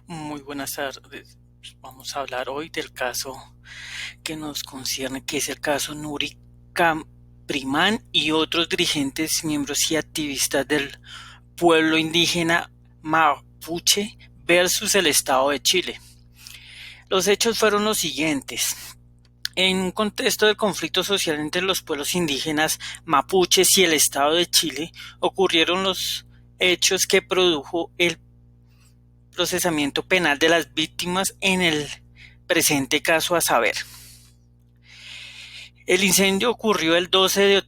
Muy buenas tardes. Vamos a hablar hoy del caso que nos concierne, que es el caso Nuri Caprimán y otros dirigentes, miembros y activistas del pueblo indígena mapuche versus el Estado de Chile. Los hechos fueron los siguientes. En un contexto de conflicto social entre los pueblos indígenas mapuches y el Estado de Chile, ocurrieron los hechos que produjo el procesamiento penal de las víctimas en el presente caso, a saber. El incendio ocurrió el 12 de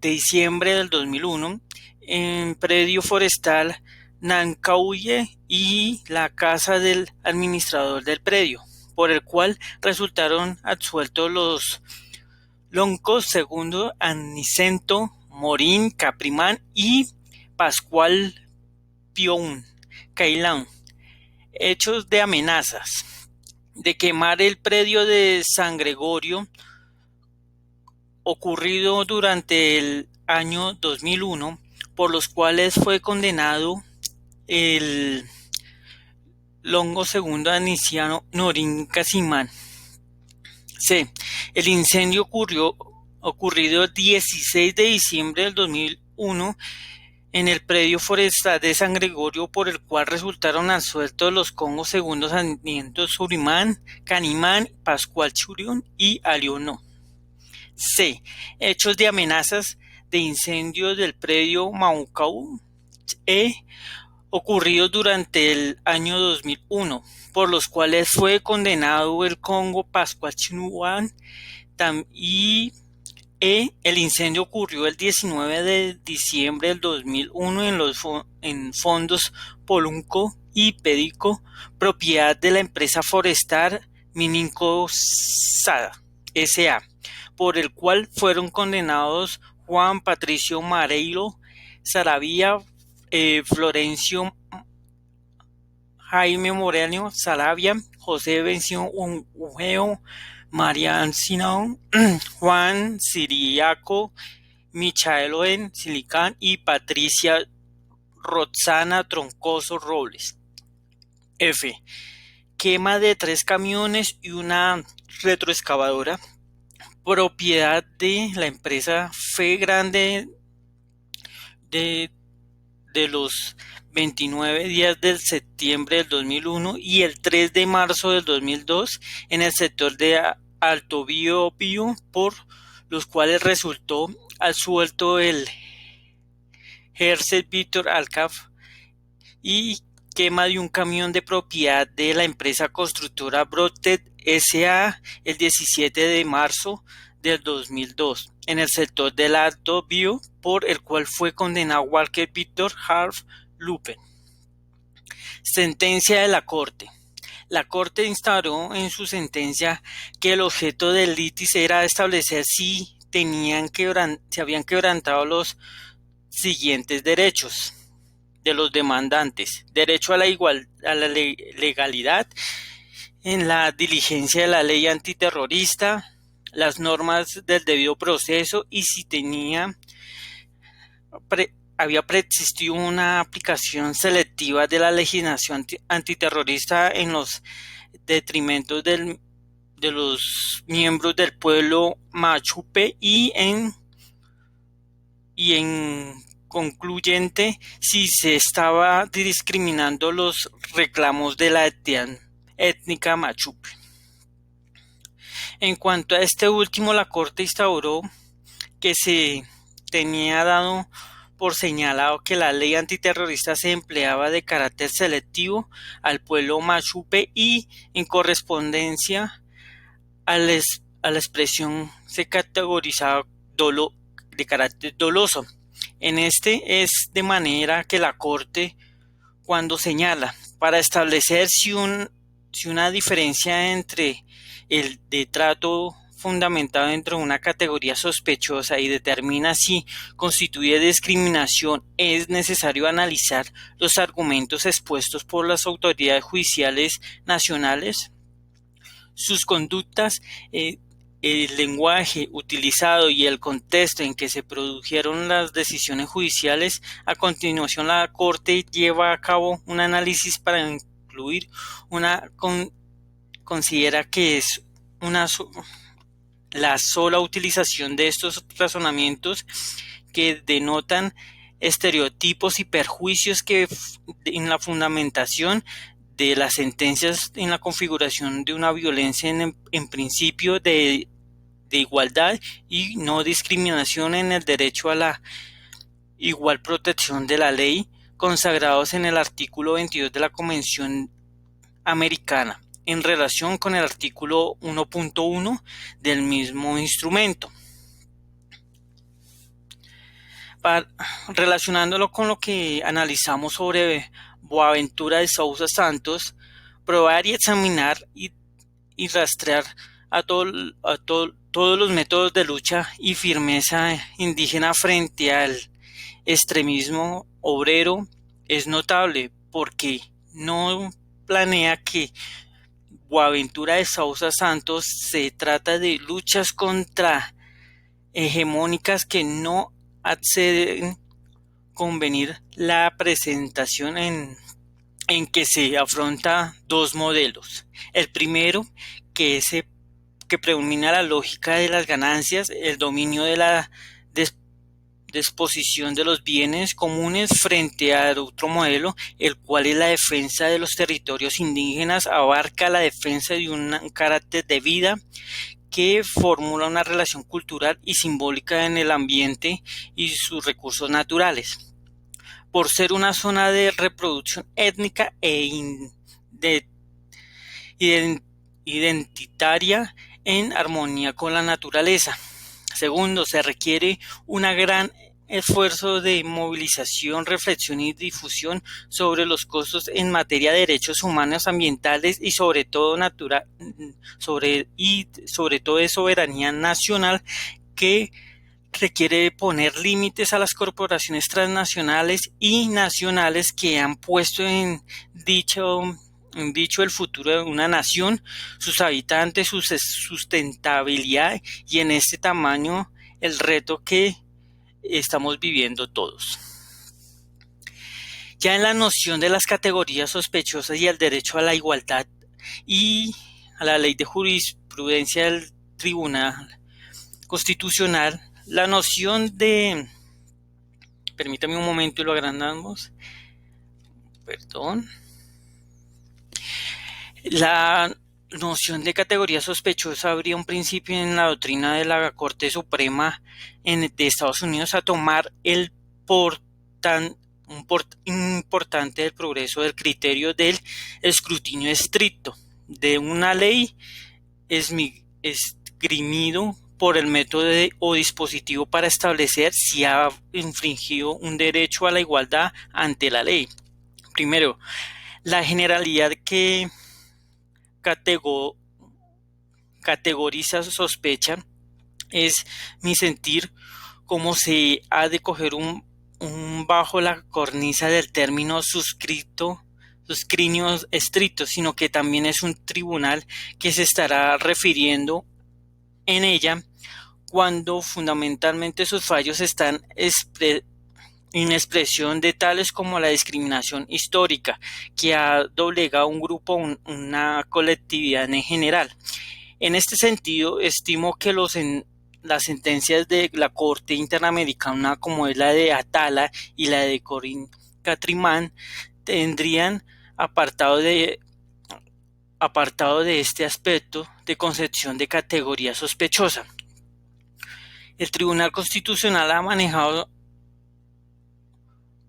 diciembre del 2001 en predio forestal Nancauye y la casa del administrador del predio, por el cual resultaron absueltos los Loncos segundo Anicento Morín Caprimán y Pascual Pion Cailán. Hechos de amenazas de quemar el predio de San Gregorio ocurrido durante el año 2001, por los cuales fue condenado el Longo segundo Aniciano Norín Casimán. C. El incendio ocurrido el 16 de diciembre del 2001 en el predio forestal de San Gregorio, por el cual resultaron absueltos los Congos segundos sarmientos Surimán, Canimán, Pascual Churión y Aliono. C. Hechos de amenazas de incendio del predio Maucau ocurridos durante el año 2001, por los cuales fue condenado el Congo Pascual Churión y el incendio ocurrió el 19 de diciembre del 2001 en fondos Polunco y Pedico, propiedad de la empresa forestal Mininco S.A., por el cual fueron condenados Juan Patricio Mareiro Saravia, Florencio Jaime Moreno Saravia, José Bencio Ugeo, María Ancinao, Juan Siriaco, Michaeloen Silicán y Patricia Roxana Troncoso Robles. F. Quema de 3 camiones y una retroexcavadora, propiedad de la empresa Fe Grande de los 29 días de septiembre del 2001 y el 3 de marzo del 2002 en el sector de Alto Biobío, por los cuales resultó absuelto el Hercel Víctor Alcaf, y quema de un camión de propiedad de la empresa constructora Broted S.A. el 17 de marzo del 2002 en el sector del Alto Bio, por el cual fue condenado Walker Víctor Harf Lupen. Sentencia de la Corte. La Corte instauró en su sentencia que el objeto del litis era establecer si se habían quebrantado los siguientes derechos de los demandantes: derecho a la legalidad en la diligencia de la ley antiterrorista, las normas del debido proceso y si había preexistido una aplicación selectiva de la legislación antiterrorista en los detrimentos de los miembros del pueblo mapuche y en concluyente si se estaba discriminando los reclamos de la étnica mapuche. En cuanto a este último, la Corte instauró que se tenía dado por señalado que la ley antiterrorista se empleaba de carácter selectivo al pueblo mapuche y en correspondencia a la expresión se categorizaba de carácter doloso. En este es de manera que la Corte, cuando señala para establecer si una diferencia entre el de trato fundamentado dentro de una categoría sospechosa y determina si constituye discriminación, es necesario analizar los argumentos expuestos por las autoridades judiciales nacionales, sus conductas, el lenguaje utilizado y el contexto en que se produjeron las decisiones judiciales. A continuación, la Corte lleva a cabo un análisis para concluir, considera que es la sola utilización de estos razonamientos que denotan estereotipos y perjuicios que en la fundamentación de las sentencias en la configuración de una violencia en principio de igualdad y no discriminación en el derecho a la igual protección de la ley consagrados en el artículo 22 de la Convención Americana en relación con el artículo 1.1 del mismo instrumento. Relacionándolo con lo que analizamos sobre Boaventura de Sousa Santos, probar y examinar y rastrear a todos los métodos de lucha y firmeza indígena frente al extremismo obrero es notable porque no planea que Boaventura de Sousa Santos se trata de luchas contra hegemónicas que no acceden convenir la presentación en que se afronta dos modelos. El primero, que predomina la lógica de las ganancias, el dominio de la disposición de los bienes comunes frente al otro modelo, el cual es la defensa de los territorios indígenas, abarca la defensa de un carácter de vida que formula una relación cultural y simbólica en el ambiente y sus recursos naturales. Por ser una zona de reproducción étnica identitaria en armonía con la naturaleza. Segundo, se requiere un gran esfuerzo de movilización, reflexión y difusión sobre los costos en materia de derechos humanos, ambientales y sobre todo de soberanía nacional, que requiere poner límites a las corporaciones transnacionales y nacionales que han puesto en dicho el futuro de una nación, sus habitantes, su sustentabilidad y en este tamaño el reto que estamos viviendo todos. Ya en la noción de las categorías sospechosas y el derecho a la igualdad y a la ley de jurisprudencia del Tribunal Constitucional, la noción de... Permítame un momento y lo agrandamos. Perdón. La noción de categoría sospechosa habría un principio en la doctrina de la Corte Suprema de Estados Unidos a tomar el importante del progreso del criterio del escrutinio estricto de una ley esgrimido por el método o dispositivo para establecer si ha infringido un derecho a la igualdad ante la ley. Primero, la generalidad que categoriza sospecha es mi sentir como se ha de coger bajo la cornisa del término suscriptio estricto, sino que también es un tribunal que se estará refiriendo en ella cuando fundamentalmente sus fallos están en expresión de tales como la discriminación histórica que ha doblegado un grupo, una colectividad en general. En este sentido, estimo que las sentencias de la Corte Interamericana, como es la de Atala y la de Corín Catrimán, tendrían apartado de este aspecto de concepción de categoría sospechosa. El Tribunal Constitucional ha manejado,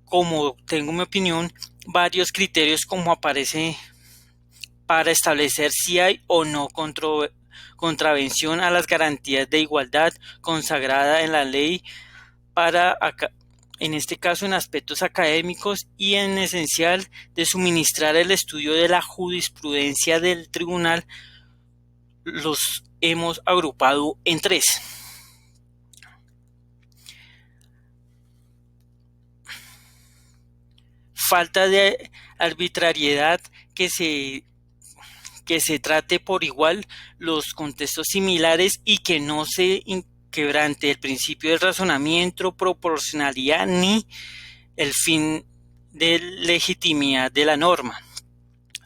como tengo mi opinión, varios criterios como aparece para establecer si hay o no contravención a las garantías de igualdad consagrada en la ley en este caso en aspectos académicos y en esencial de suministrar el estudio de la jurisprudencia del tribunal. Los hemos agrupado en tres. Falta de arbitrariedad, que se trate por igual los contextos similares y que no se quebrante el principio del razonamiento, proporcionalidad ni el fin de legitimidad de la norma.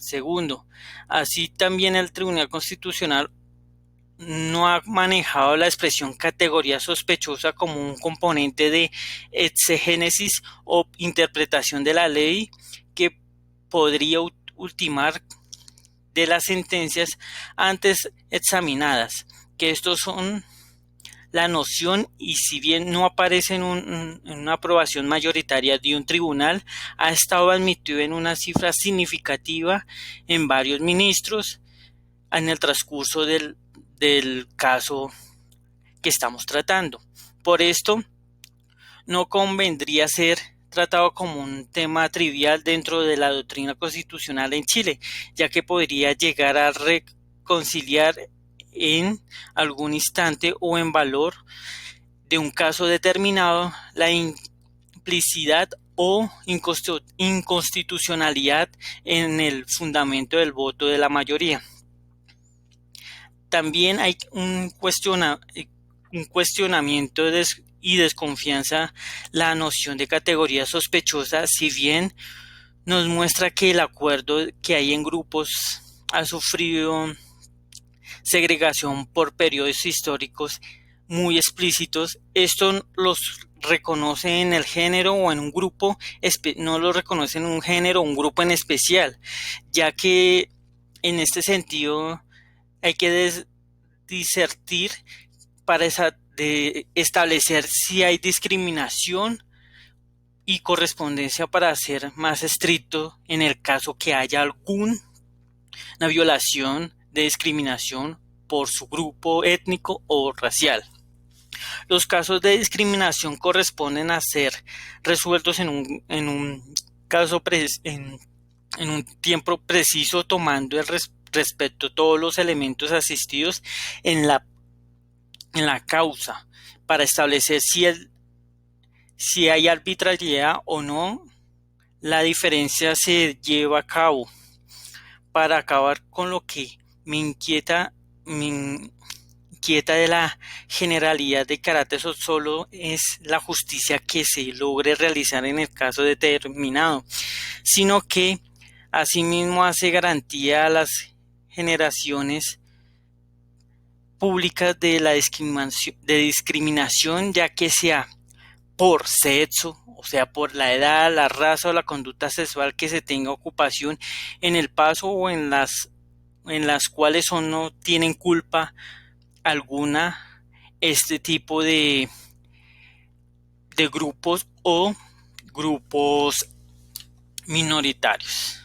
Segundo, así también el Tribunal Constitucional no ha manejado la expresión categoría sospechosa como un componente de exegénesis o interpretación de la ley que podría ultimar de las sentencias antes examinadas, que estos son la noción, y si bien no aparece en una aprobación mayoritaria de un tribunal, ha estado admitido en una cifra significativa en varios ministros en el transcurso del caso que estamos tratando. Por esto, no convendría ser tratado como un tema trivial dentro de la doctrina constitucional en Chile, ya que podría llegar a reconciliar en algún instante o en valor de un caso determinado la implicidad o inconstitucionalidad en el fundamento del voto de la mayoría. También hay un cuestionamiento y desconfianza la noción de categoría sospechosa, si bien nos muestra que el acuerdo que hay en grupos ha sufrido segregación por periodos históricos muy explícitos. Esto los reconoce en el género o en un grupo, no lo reconoce en un género o un grupo en especial, ya que en este sentido hay que discernir para establecer si hay discriminación y correspondencia para ser más estricto en el caso que haya alguna violación de discriminación por su grupo étnico o racial. Los casos de discriminación corresponden a ser resueltos en un caso en un tiempo preciso, tomando respecto a todos los elementos asistidos en la causa para establecer si hay arbitrariedad o no. La diferencia se lleva a cabo para acabar con lo que me inquieta de la generalidad de carácter solo es la justicia que se logre realizar en el caso determinado, sino que asimismo hace garantía a las generaciones públicas de la discriminación, ya que sea por sexo, o sea, por la edad, la raza o la conducta sexual que se tenga ocupación en el paso o en las cuales o no tienen culpa alguna este tipo de grupos o grupos minoritarios.